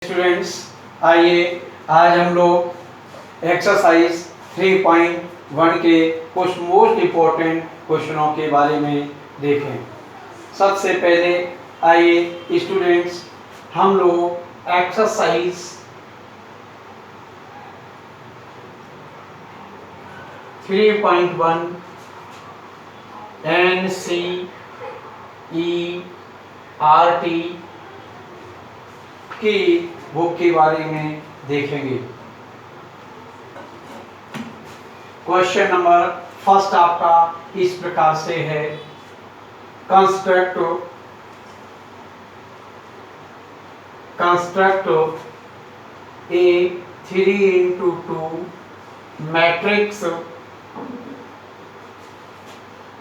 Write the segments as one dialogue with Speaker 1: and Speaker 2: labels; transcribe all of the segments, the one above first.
Speaker 1: Students, आइए आज हम लोग एक्सरसाइज 3.1 के कुछ मोस्ट इम्पोर्टेंट क्वेश्चनों के बारे में देखें। सबसे पहले आइए स्टूडेंट्स हम लोग एक्सरसाइज 3.1 NCERT की बुक के बारे में देखेंगे। क्वेश्चन नंबर फर्स्ट आपका इस प्रकार से है, construct A 3x2 matrix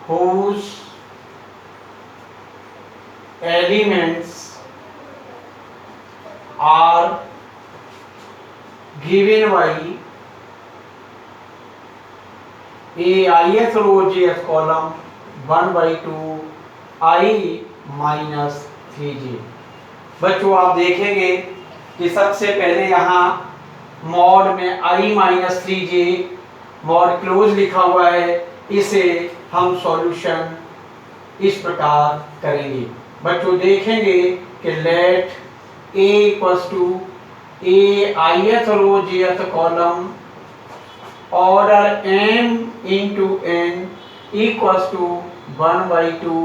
Speaker 1: whose elements are given by ith row jth column 1/2 I minus 3j। बच्चों आप देखेंगे कि सबसे पहले यहाँ मॉड में I minus 3j mod close लिखा हुआ है, इसे हम सॉल्यूशन इस प्रकार करेंगे। बच्चों देखेंगे कि late A equals to A ith row jth column order m into n equals to 1/2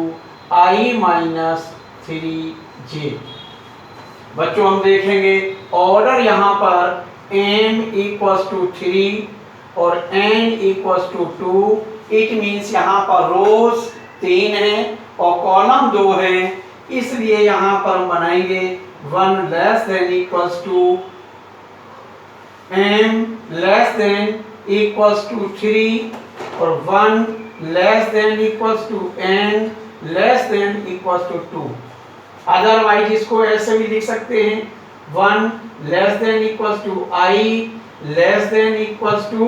Speaker 1: I minus 3j। बच्चों हम देखेंगे ऑर्डर यहाँ पर m equals to 3 और n equals to 2, it means यहाँ पर रोज 3 है और कॉलम 2 है, इसलिए यहाँ पर हम बनाएंगे 1 less than equals to m less than equals to 3 और 1 less than equals to n less than equals to 2। Otherwise इसको ऐसे भी लिख सकते हैं 1 less than equals to I less than equals to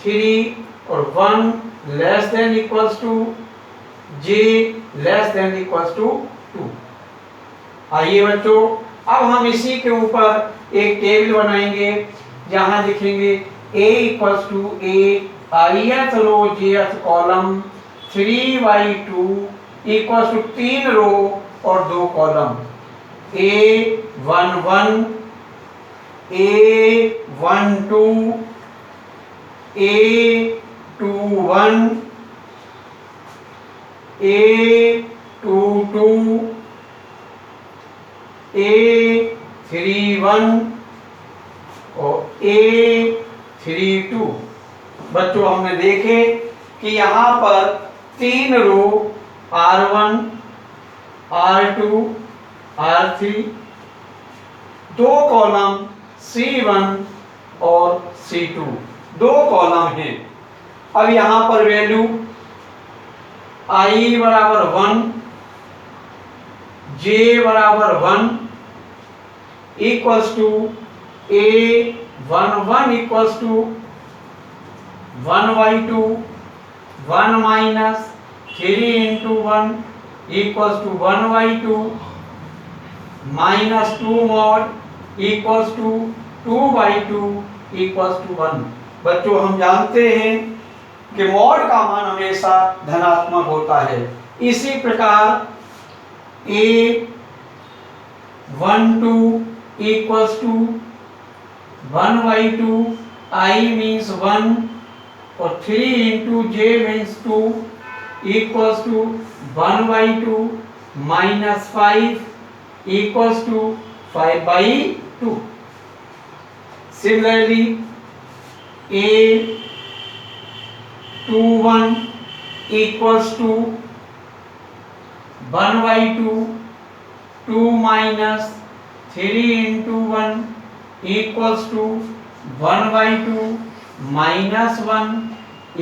Speaker 1: 3 और 1 less than equals to j less than equals to 2। आइए बच्चों अब हम इसी के ऊपर एक टेबल बनाएंगे जहां लिखेंगे a equals to a ith row jth column 3/2 equals to 3 row और 2 column A11 A12 A21 A22 A31 और A32। बच्चों हमने देखे कि यहाँ पर 3 रो R1 R2 R3, 2 column C1 और C2, 2 कॉलम हैं। अब यहाँ पर वैल्यू I बराबर 1 j बराबर 1 इक्वल्स टू A11 इक्वल्स टू 1/2 1 minus 3 into 1 equals to 1/2 minus 2 mod equals to 2/2 equals to 1। बच्चों हम जानते हैं कि मॉड का मान हमेशा धनात्मक होता है। इसी प्रकार A12 equals to 1/2 I means 1 और 3 into j means 2 equals to 1/2 minus 5 equals to 5/2। Similarly, A21 equals to 1/2 2 minus 3 into 1 equals to 1/2 minus 1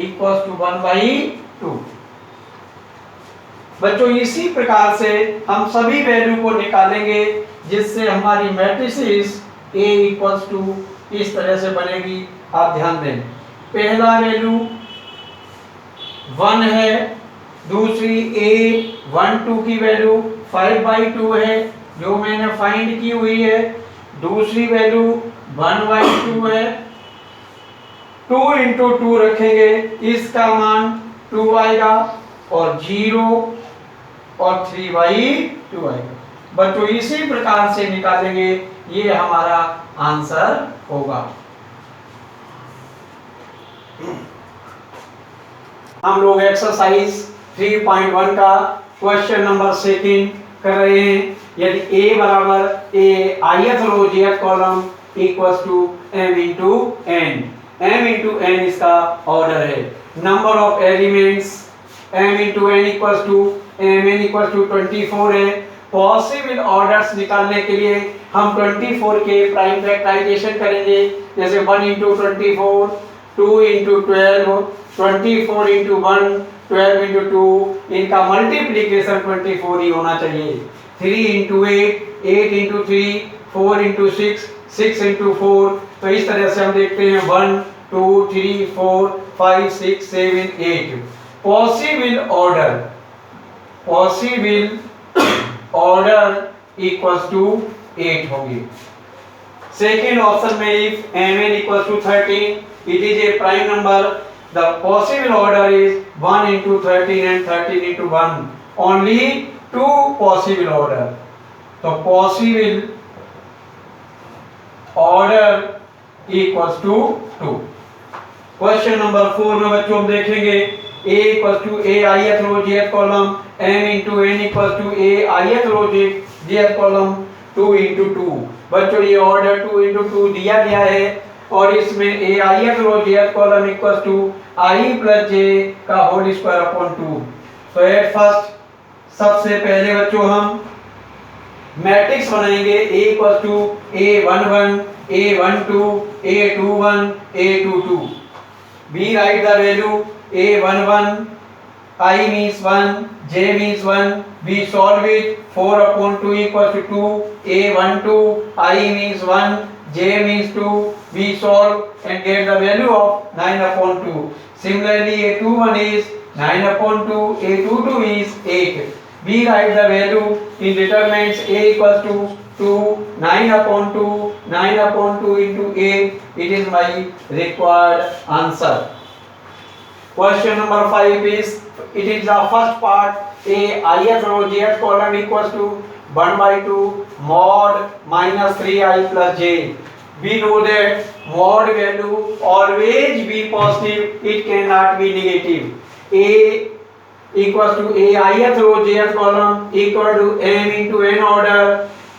Speaker 1: equals to 1/2। बच्चों इसी प्रकार से हम सभी वैल्यू को निकालेंगे जिससे हमारी मैट्रिसेस A इक्वल्स टू इस तरह से बनेगी। आप ध्यान दें, पहला वैल्यू 1 है, दूसरी A12 की वैल्यू 5/2 है जो मैंने फाइंड की हुई है, दूसरी वैल्यू 1/2 है, 2 इंटू 2 रखेंगे, इसका मान 2 आएगा और 0 और 3/2 आएगा। बच्चों इसी प्रकार से निकालेंगे, ये हमारा आंसर होगा। हम लोग एक्सरसाइज 3.1 का क्वेश्चन नंबर 2 कर रहे हैं। यदि a बराबर a ith row jth column equals to m into n इसका ऑर्डर है। Number of elements m into n equals to mn equals to 24 है। पॉसिबल ऑर्डर्स निकालने के लिए हम 24 के प्राइम फैक्टराइजेशन करेंगे, जैसे 1 इंटू 24, 2 इंटू 12, 24 इंटू 1, 12 इंटू 2, इनका मल्टीप्लीकेशन 24 ही होना चाहिए। 3 इंटू 8, 8 इंटू 3, 4 इंटू 6, 6 इंटू 4। तो इस तरह से हम देखते हैं 1 2 3 4 5 6 7 8। पॉसिबल ऑर्डर इक्वल्स टू 8 होगी। सेकेंड ऑप्शन में if mn equals to 13 it is a prime number, the possible order is 1 into 13 and 13 into 1, only 2 possible order। तो possible order equals to 2। Question number 4 में बच्चों हम देखेंगे a equals to a ith row jth column, m into n equals to a ith row jth column 2 into 2। बच्चों ये order 2 into 2 दिया गया है और इसमें a ith row jth column equals to i plus j का whole square upon 2। तो at first सबसे पहले बच्चों हम मैट्रिक्स बनाएंगे। a equals to a11, a12, a21, a22। we write the value a11, I means 1, j means 1, we solve it, 4 upon 2 equals to 2, a12, I means 1, j means 2, we solve and get the value of 9 upon 2. Similarly a21 is 9 upon 2, a22 is 8. We write the value in determinants a equals to 2, 9 upon 2, 9 upon 2 into 8. It is my required answer. Question number 5 is, it is the first part, a ith row jth column equals to 1/2 mod minus 3i plus j. We know that mod value always be positive, it cannot be negative. A equals to a ith row jth column equal to m into n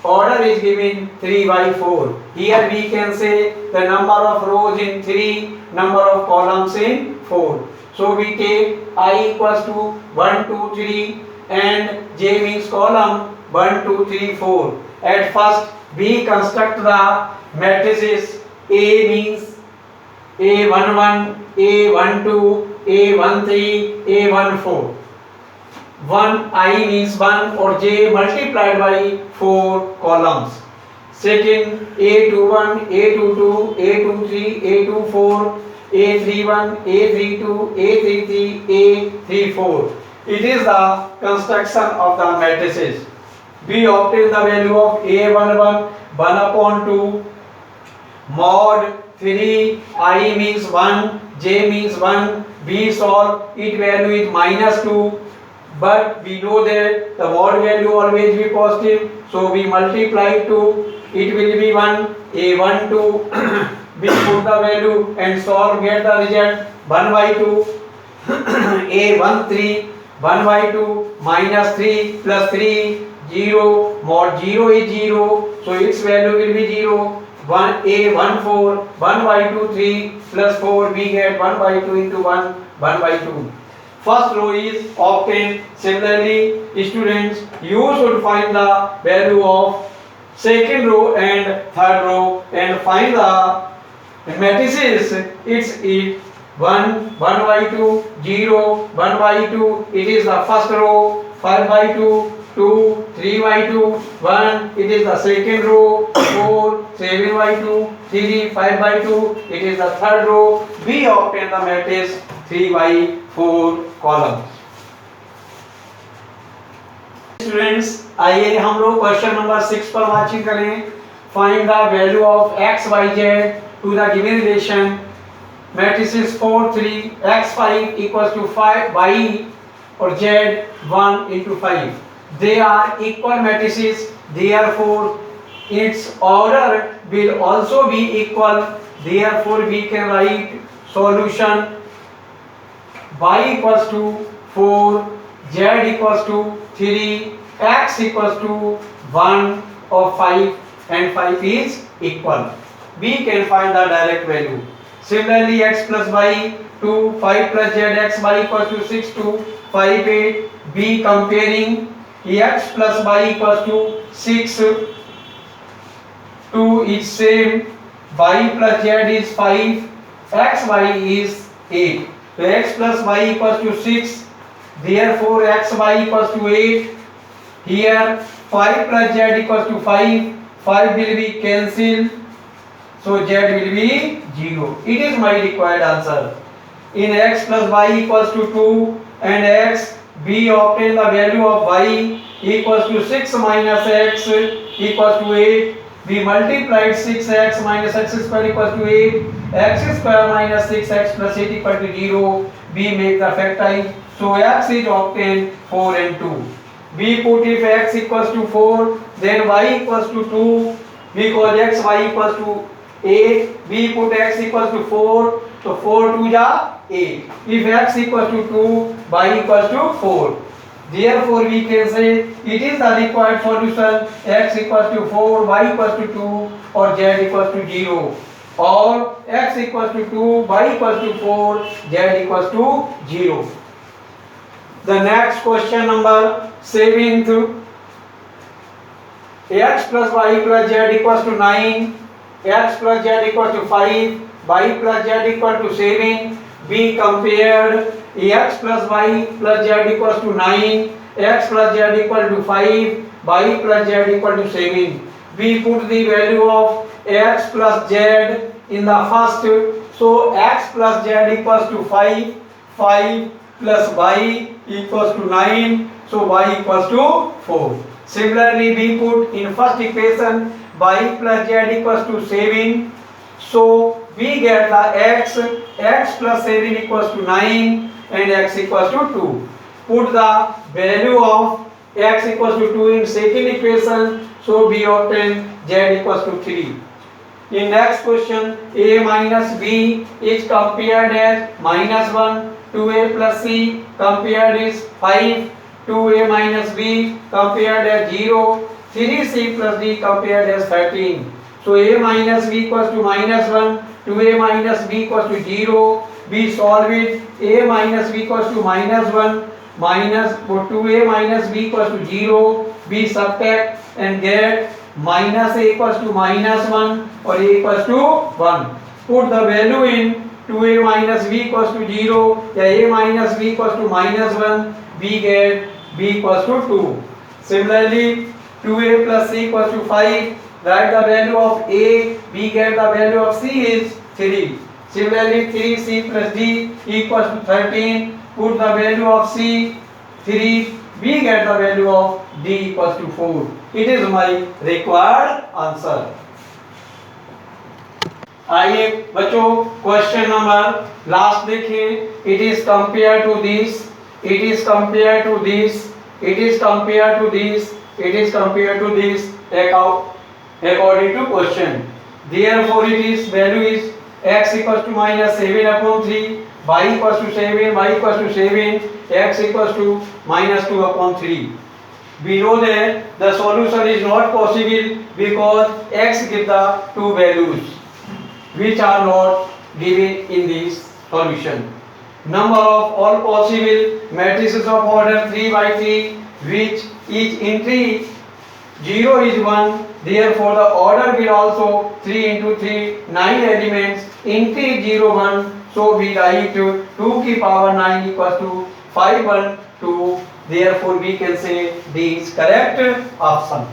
Speaker 1: order is given 3/4. Here we can say the number of rows in 3, number of columns in 4. So we take I equals to 1 2 3 and j means column 1 2 3 4. At first we construct the matrices. A means a11, a12, a13, a14. 1 I means 1 or j multiplied by 4 columns. Second a21, a22, a23, a24, a31, a32, a33, a34. It is the construction of the matrices. We obtain the value of a11 1 upon 2 mod 3 I means 1, j means 1. We solve, its value is -2, but we know that the mod value always be positive, so we multiply 2, it will be 1, a12 we put the value and solve, get the result 1/2 a13 1/2 minus 3 plus 3 0, mod 0 is 0, so its value will be 0. 1 a14 1/2 3 plus 4, we get 1/2 into 1 1/2. First row is obtained. Similarly students, you should find the value of second row and third row and find the matrices. It's 1 1/2 0 1/2, it is the first row. 5/2 2 3/2 1, it is the second row. 4 7/2 3 5/2, it is the third row. We obtain the matrix 3/4 columns. Students आइए हम लोग question number 6 पर watching करें। find the value of x, y, z to the given relation. Matrices 4, 3, x5 equals to 5, y or z 1 into 5. They are equal matrices, therefore its order will also be equal. Therefore we can write solution y equals to 4, z equals to 3, x equals to 1 or 5 and 5 is equal. We can find the direct value. Similarly, x plus y 2, 5 plus z, x y equals to 6 to 5 8. B comparing x plus y equals to 6 2 is same, y plus z is 5, x y is 8. So x plus y equals to 6, therefore x y equals to 8. Here 5 plus z equals to 5, 5 will be cancelled, so z will be 0. It is my required answer. In x plus y equals to 2 and x, we obtain the value of y equals to 6 minus x equals to 8. We multiplied 6x minus x square equals to 8, x square minus 6x plus 8 equal to 0. We make the factorize, so x is obtained 4 and 2. We put if x equals to 4, then y equals to 2, because x y equals to 8. We put x equals to 4, so 4 2 is 8. If x equals to 2, y equals to 4. Therefore we can say it is the required solution, x equals to 4, y equals to 2 or z equals to 0, or x equals to 2, y equals to 4, z equals to 0. The next question number 7th, x plus y plus z equals to 9, x plus z equals to 5, y plus z equal to 7. We compared x plus y plus z equals to 9, x plus z equal to 5, y plus z equal to 7. We put the value of x plus z in the first, so x plus z equals to 5, 5 plus y equals to 9, so y equals to 4. Similarly, we put in first equation y plus z equals to 7, so we get the x plus 7 equals to 9 and x equals to 2. Put the value of x equals to 2 in second equation, so we obtain z equals to 3. In next question, a minus b is compared as -1, 2a plus c compared is 5, 2a minus b compared as 0, 3c plus d compared as 13. So a minus b equals to -1, 2a minus b equals to 0. We solve it. A minus b equals to -1 minus 2a minus b equals to 0. We subtract and get minus a equals to -1 or a equals to 1. Put the value in 2a minus b equals to 0, a minus b equals to -1. We get b equals to 2. Similarly, 2a plus c equals to 5. Write the value of a, we get the value of c is 3. Similarly, 3c plus d equals to 13. Put the value of c 3, we get the value of d equals to 4. It is my required answer. आइए बच्चों question number last देखिए. It is compare to this, it is compare to this, it is compare to this, it is compare to this according to question. Therefore it is value is x equals to -7/3, y equals to 7, y equals to 7, x equals to -2/3. We know that the solution is not possible because x gives the two values which are not given in this solution. Number of all possible matrices of order 3/3 which each entry 0 is 1, therefore the order will also 3 into 3, 9 elements, entry 0 1, so we write 2 की power 9 equals to 5 1 2, therefore we can say D is correct option.